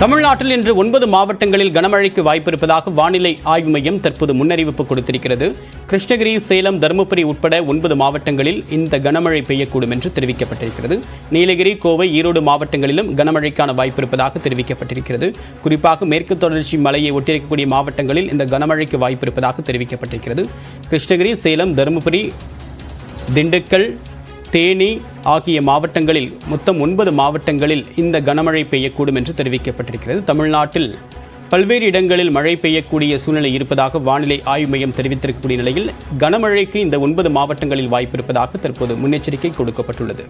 தமிழ்நாட்டில் இன்று 9 மாவட்டங்களில் கனமழைக்கு வாய்ப்பிருப்பதாக வானிலை ஆய்வு மையம் தற்போது முன்னறிவிப்பு கொடுத்திருக்கிறது. கிருஷ்ணகிரி, சேலம், தருமபுரி உட்பட 9 மாவட்டங்களில் இந்த கனமழை பெய்யக்கூடும் என்று தெரிவிக்கப்பட்டிருக்கிறது. நீலகிரி, கோவை, ஈரோடு மாவட்டங்களிலும் கனமழைக்கான வாய்ப்பிருப்பதாக தெரிவிக்கப்பட்டிருக்கிறது. குறிப்பாக மேற்கு தொடர்ச்சி மலையை ஒட்டியிருக்கக்கூடிய மாவட்டங்களில் இந்த கனமழைக்கு வாய்ப்பிருப்பதாக தெரிவிக்கப்பட்டிருக்கிறது. கிருஷ்ணகிரி, சேலம், தருமபுரி, திண்டுக்கல், தேனி ஆகிய மாவட்டங்களில் மொத்தம் 9 மாவட்டங்களில் இந்த கனமழை பெய்யக்கூடும் என்று தெரிவிக்கப்பட்டிருக்கிறது. தமிழ்நாட்டில் பல்வேறு இடங்களில் மழை பெய்யக்கூடிய சூழ்நிலை இருப்பதாக வானிலை ஆய்வு மையம் தெரிவித்திருக்கக்கூடிய நிலையில் கனமழைக்கு இந்த 9 மாவட்டங்களில் வாய்ப்பிருப்பதாக தற்போது முன்னெச்சரிக்கை கொடுக்கப்பட்டுள்ளது.